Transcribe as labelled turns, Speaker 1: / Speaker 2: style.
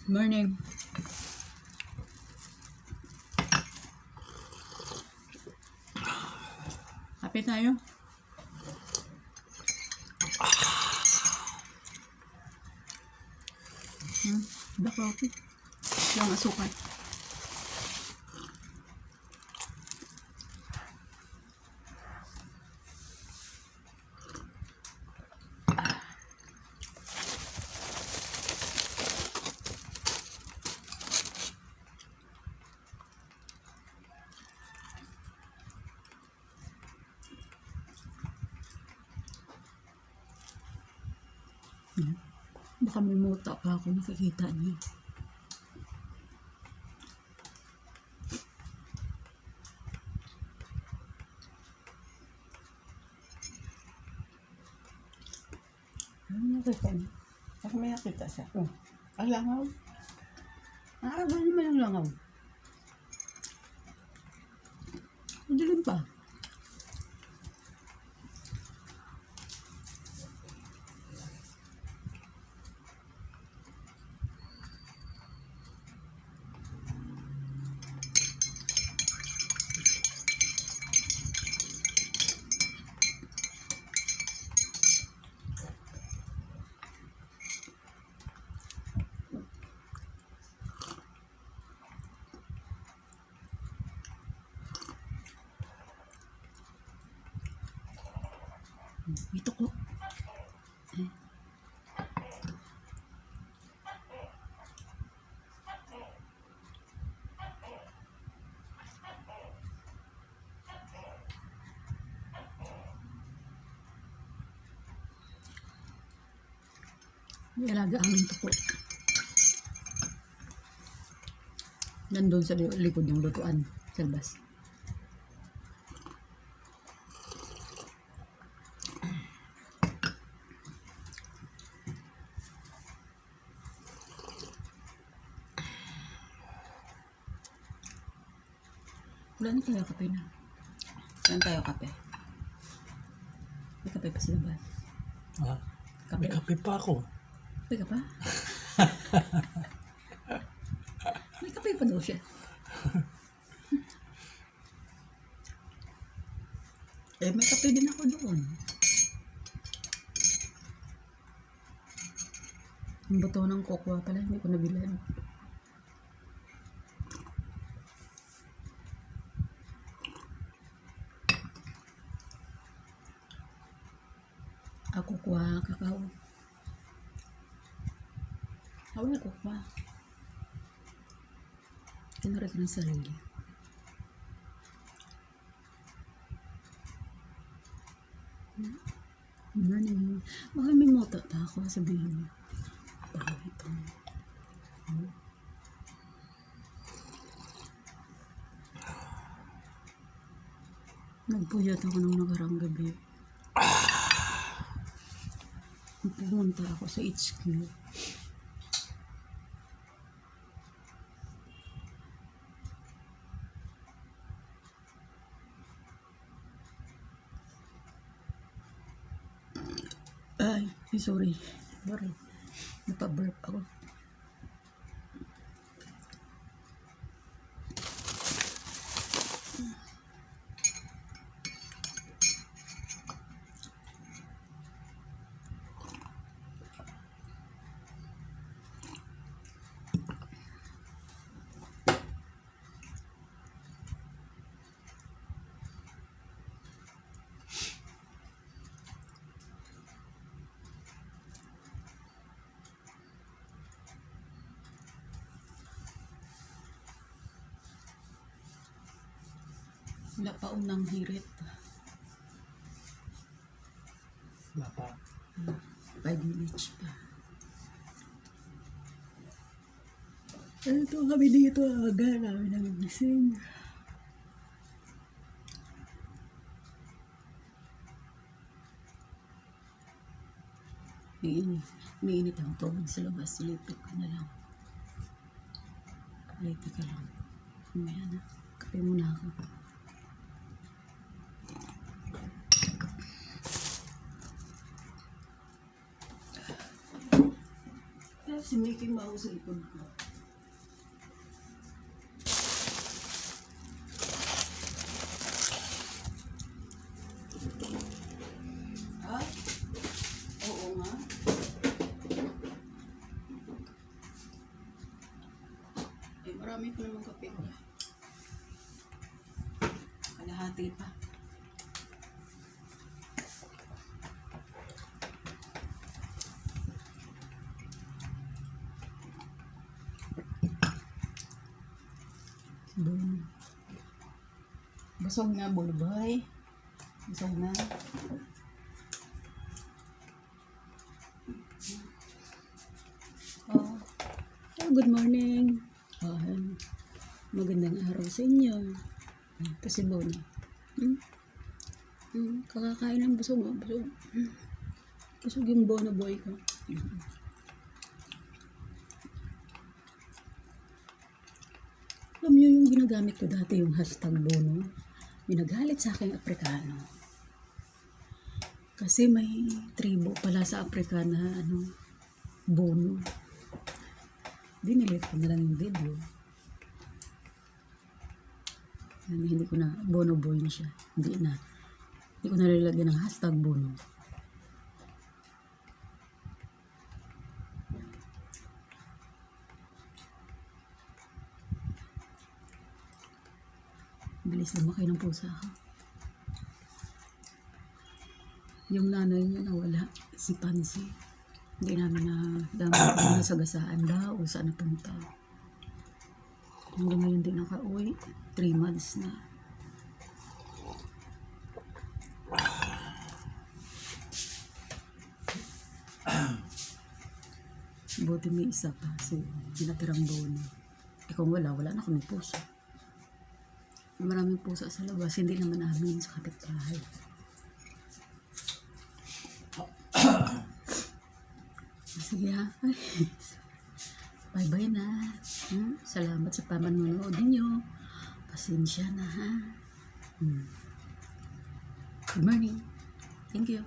Speaker 1: Morning. Kape tayo. Black coffee. Yung asukal. Baka may muta pa ako nakikita niyo. Ano nakita niyo? Baka may nakita siya. Oh, ang langaw. Ba naman ang langaw? Madilim pa. Ito ko. May alaga aming tuko. Nandun sa likod ng lutuan sa labas. Wala na tayo kape na. Saan tayo kape? May kape pa sa labas.
Speaker 2: Ah, may kape pa ako.
Speaker 1: May ka pa? May kape pa daw siya. May kape din ako doon. Ang bato ng kokwa pala, hindi ko nabilan. Ako kuha kakao. Wala ko kuha. Tinari ko ng sarili. Ano? Baka may mota pa ako, sabihin mo. Baka ito. Nagpuyat ako ng nagarang gabi. Pumunta ako sa HQ. Ay, sorry. Sorry. Napaburp ako. Wala pa unang hirit.
Speaker 2: Wala pa.
Speaker 1: 5 minutes pa. Ito kami dito, aga namin nagigising. Mainit ang tubig sa labas, silipit ka na lang. Ay, teka lang. Mamaya na, kape muna ako. Si Mickey Mouse sa likod ko. Ha? Oo nga. Marami pa naman kape ko. Kalahati pa. Boom. Busog na, bulbay. Busog na. Oh, good morning. Magandang araw sa inyo. Kasi Bona. Kakakain ng busog. Busog. Busog yung Bona boy ko. Alam niyo yung ginagamit ko dati yung hashtag Bono. Minagalit sa akin Aprikano. Kasi may tribo pala sa Afrika na Bono. Dinilit ko na lang yung video. Hindi ko na, Bono boy na siya. Hindi ko nalalagyan ng hashtag Bono. Bilis lumaki ng pusa ko. Yung nanay niya nawala, si Pansy. Hindi namin na dami na sagasaan daw o saan napunta. Hanggang ngayon din nakauwi. 3 months na. Buti may isa pa. So, pinatirang Bono. Kung wala na kami pusa. Maraming pusa sa labas. Hindi naman namin sa kapitbahay. Sige ha. Bye-bye na. Salamat sa pamanonood niyo. Pasensya na ha. Good morning. Thank you.